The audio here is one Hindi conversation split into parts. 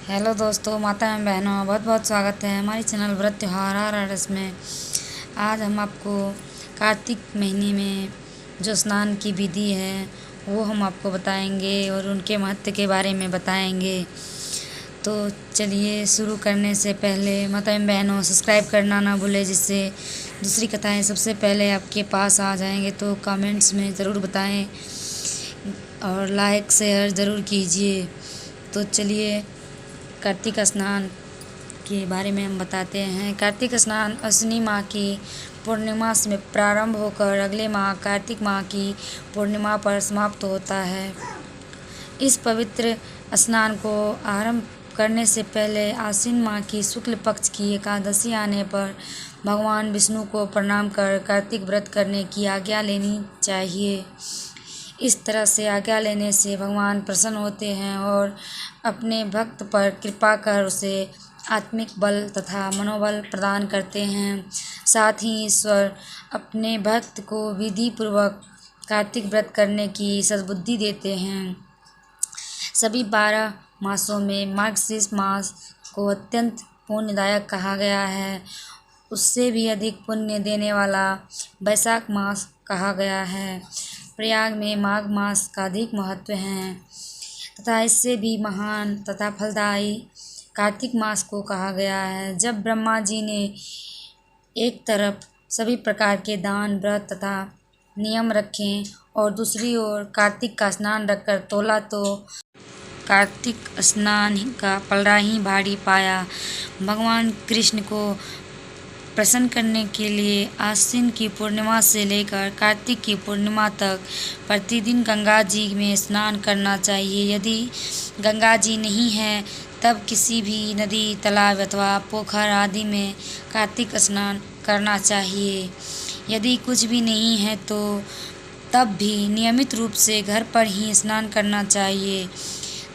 हेलो दोस्तों, माता एवं बहनों, बहुत बहुत स्वागत है हमारे चैनल व्रत त्योहार RRS में। आज हम आपको कार्तिक महीने में जो स्नान की विधि है वो हम आपको बताएंगे और उनके महत्व के बारे में बताएंगे। तो चलिए शुरू करने से पहले माता एवं बहनों सब्सक्राइब करना ना भूलें, जिससे दूसरी कथाएं सबसे पहले आपके पास आ जाएंगे। तो कमेंट्स में ज़रूर बताएं और लाइक शेयर ज़रूर कीजिए। तो चलिए कार्तिक स्नान के बारे में हम बताते हैं। कार्तिक स्नान अश्विनी माह की पूर्णिमा में प्रारंभ होकर अगले माह कार्तिक माह की पूर्णिमा पर समाप्त होता है। इस पवित्र स्नान को आरंभ करने से पहले आश्विन माह की शुक्ल पक्ष की एकादशी आने पर भगवान विष्णु को प्रणाम कर कार्तिक व्रत करने की आज्ञा लेनी चाहिए। इस तरह से आज्ञा लेने से भगवान प्रसन्न होते हैं और अपने भक्त पर कृपा कर उसे आत्मिक बल तथा मनोबल प्रदान करते हैं। साथ ही ईश्वर अपने भक्त को विधि पूर्वक कार्तिक व्रत करने की सद्बुद्धि देते हैं। सभी 12 मासों में मार्गशीर्ष मास को अत्यंत पुण्यदायक कहा गया है। उससे भी अधिक पुण्य देने वाला वैशाख मास कहा गया है। प्रयाग में माघ मास का अधिक महत्व है तथा इससे भी महान तथा फलदायी कार्तिक मास को कहा गया है। जब ब्रह्मा जी ने एक तरफ सभी प्रकार के दान व्रत तथा नियम रखे और दूसरी ओर कार्तिक का स्नान रखकर तोला तो कार्तिक स्नान का पलड़ा ही भारी पाया। भगवान कृष्ण को प्रसन्न करने के लिए आश्विन की पूर्णिमा से लेकर कार्तिक की पूर्णिमा तक प्रतिदिन गंगा जी में स्नान करना चाहिए। यदि गंगा जी नहीं है तब किसी भी नदी, तालाब अथवा पोखर आदि में कार्तिक स्नान करना चाहिए। यदि कुछ भी नहीं है तो तब भी नियमित रूप से घर पर ही स्नान करना चाहिए।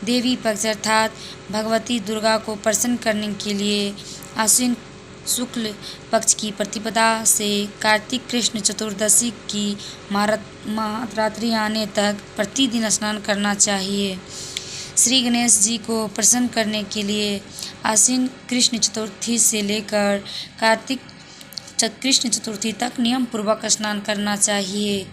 देवी पक्ष अर्थात भगवती दुर्गा को प्रसन्न करने के लिए आश्विन शुक्ल पक्ष की प्रतिपदा से कार्तिक कृष्ण चतुर्दशी की महारात्रि आने तक प्रतिदिन स्नान करना चाहिए। श्री गणेश जी को प्रसन्न करने के लिए आश्विन कृष्ण चतुर्थी से लेकर कार्तिक कृष्ण चतुर्थी तक नियम पूर्वक स्नान करना चाहिए।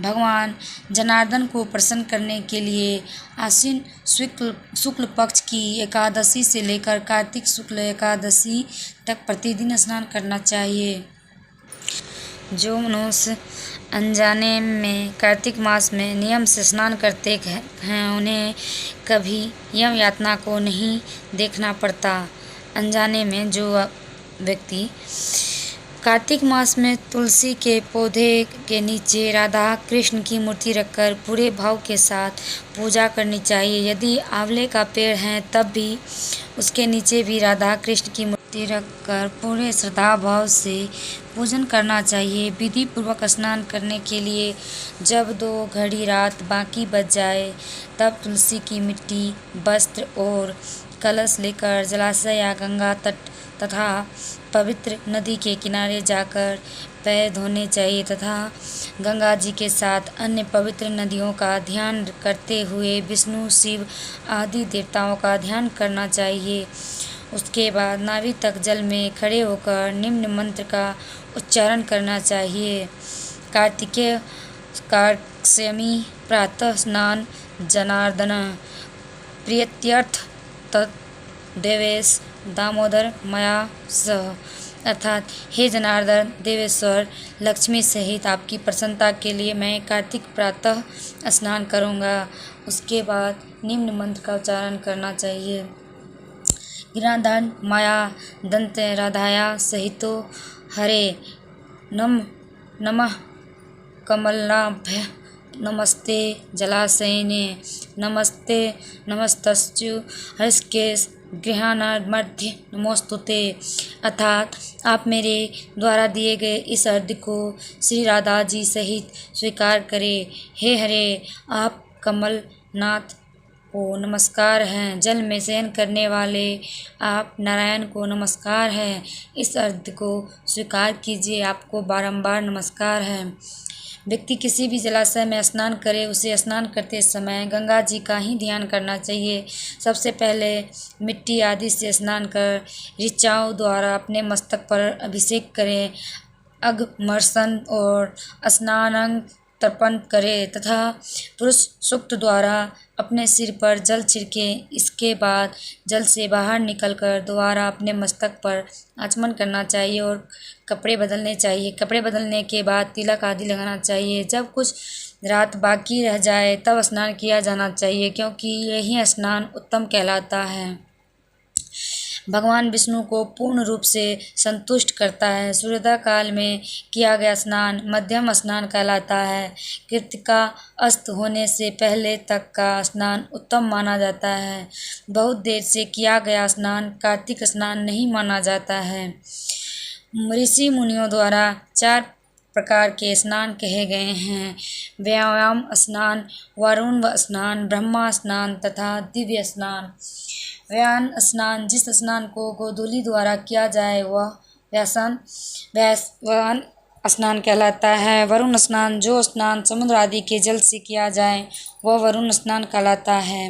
भगवान जनार्दन को प्रसन्न करने के लिए आश्विन शुक्ल पक्ष की एकादशी से लेकर कार्तिक शुक्ल एकादशी तक प्रतिदिन स्नान करना चाहिए। जो मनुष्य अनजाने में कार्तिक मास में नियम से स्नान करते हैं उन्हें कभी यम यातना को नहीं देखना पड़ता। अनजाने में जो व्यक्ति कार्तिक मास में तुलसी के पौधे के नीचे राधा कृष्ण की मूर्ति रखकर पूरे भाव के साथ पूजा करनी चाहिए। यदि आंवले का पेड़ है तब भी उसके नीचे भी राधा कृष्ण की मूर्ति रखकर पूरे श्रद्धा भाव से पूजन करना चाहिए। विधि पूर्वक स्नान करने के लिए जब 2 घड़ी रात बाकी बच जाए तब तुलसी की मिट्टी, वस्त्र और कलश लेकर जलाशय या गंगा तट तथा पवित्र नदी के किनारे जाकर पैर धोने चाहिए तथा गंगा जी के साथ अन्य पवित्र नदियों का ध्यान करते हुए विष्णु, शिव आदि देवताओं का ध्यान करना चाहिए। उसके बाद नाभि तक जल में खड़े होकर निम्न मंत्र का उच्चारण करना चाहिए। कार्तिकेय कार्क्ष्यमी प्रातः स्नान जनार्दन प्रीत्यर्थ तद्देवेश दामोदर मया सह, अर्थात हे जनार्दन देवेश्वर, लक्ष्मी सहित आपकी प्रसन्नता के लिए मैं कार्तिक प्रातः स्नान करूँगा। उसके बाद निम्न मंत्र का उच्चारण करना चाहिए। गिराधर माया दंत राधाया सहितो हरे नमः कमलाभ्य नमस्ते जलाशयने नमस्ते नमस्तस्यु हरिकेश गृहाणामध्य नमोस्तुते, अर्थात आप मेरे द्वारा दिए गए इस अर्घ्य को श्री राधा जी सहित स्वीकार करें। हे हरे, आप कमलनाथ को नमस्कार है। जल में शयन करने वाले आप नारायण को नमस्कार है। इस अर्घ्य को स्वीकार कीजिए, आपको बारंबार नमस्कार है। व्यक्ति किसी भी जलाशय में स्नान करे उसे स्नान करते समय गंगा जी का ही ध्यान करना चाहिए। सबसे पहले मिट्टी आदि से स्नान कर ऋचाओं द्वारा अपने मस्तक पर अभिषेक करें। अघमर्सन और स्नानांग तर्पण करें तथा पुरुष सूक्त द्वारा अपने सिर पर जल छिड़कें। इसके बाद जल से बाहर निकलकर दोबारा अपने मस्तक पर आचमन करना चाहिए और कपड़े बदलने चाहिए। कपड़े बदलने के बाद तिलक आदि लगाना चाहिए। जब कुछ रात बाकी रह जाए तब स्नान किया जाना चाहिए, क्योंकि यही स्नान उत्तम कहलाता है। भगवान विष्णु को पूर्ण रूप से संतुष्ट करता है। सूर्योदय काल में किया गया स्नान मध्यम स्नान कहलाता है। कृतिका अस्त होने से पहले तक का स्नान उत्तम माना जाता है। बहुत देर से किया गया स्नान कार्तिक स्नान नहीं माना जाता है। ऋषि मुनियों द्वारा 4 प्रकार के स्नान कहे गए हैं: व्यायाम स्नान, वरुण स्नान, ब्रह्मा स्नान तथा दिव्य स्नान। व्यायाम स्नान जिस स्नान को गोधूलि द्वारा किया जाए वह व्यायाम स्नान कहलाता है। वरुण स्नान जो स्नान समुद्र आदि के जल से किया जाए वह वरुण स्नान कहलाता है।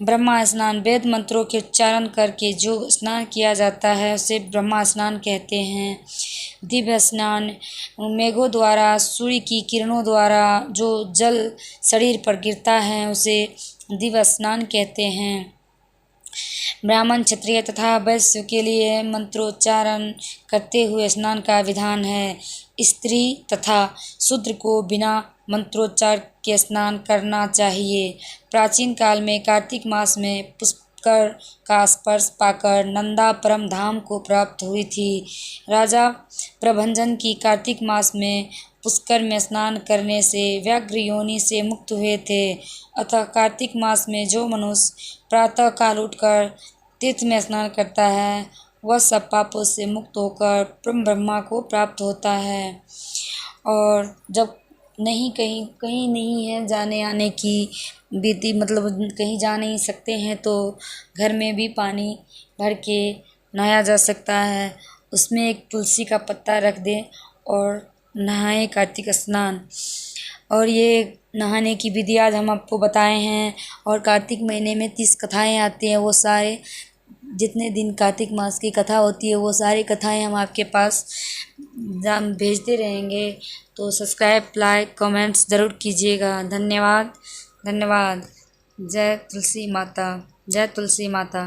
ब्रह्मा स्नान वेद मंत्रों के उच्चारण करके जो स्नान किया जाता है उसे ब्रह्मा स्नान कहते हैं। दिव्य स्नान मेघों द्वारा सूर्य की किरणों द्वारा जो जल शरीर पर गिरता है उसे दिव्य स्नान कहते हैं। ब्राह्मण, क्षत्रिय तथा वैश्य के लिए मंत्रोच्चारण करते हुए स्नान का विधान है। स्त्री तथा शूद्र को बिना मंत्रोच्चार के स्नान करना चाहिए। प्राचीन काल में कार्तिक मास में पुष्कर का स्पर्श पाकर नंदा परम धाम को प्राप्त हुई थी। राजा प्रभंजन की कार्तिक मास में पुष्कर में स्नान करने से व्याघ्र योनि से मुक्त हुए थे। अतः कार्तिक मास में जो मनुष्य प्रातः काल उठकर तीर्थ में स्नान करता है वह सब पापों से मुक्त होकर परम ब्रह्मा को प्राप्त होता है। और जब कहीं नहीं है जाने आने की विधि, मतलब कहीं जा नहीं सकते हैं, तो घर में भी पानी भर के नहाया जा सकता है। उसमें एक तुलसी का पत्ता रख दें और नहाएं कार्तिक स्नान। और ये नहाने की विधि आज हम आपको बताए हैं। और कार्तिक महीने में 30 कथाएँ आती हैं, वो सारे जितने दिन कार्तिक मास की कथा होती है वो सारी कथाएँ हम आपके पास भेजते रहेंगे। तो सब्सक्राइब, लाइक, कमेंट्स ज़रूर कीजिएगा। धन्यवाद। धन्यवाद। जय तुलसी माता, जय तुलसी माता।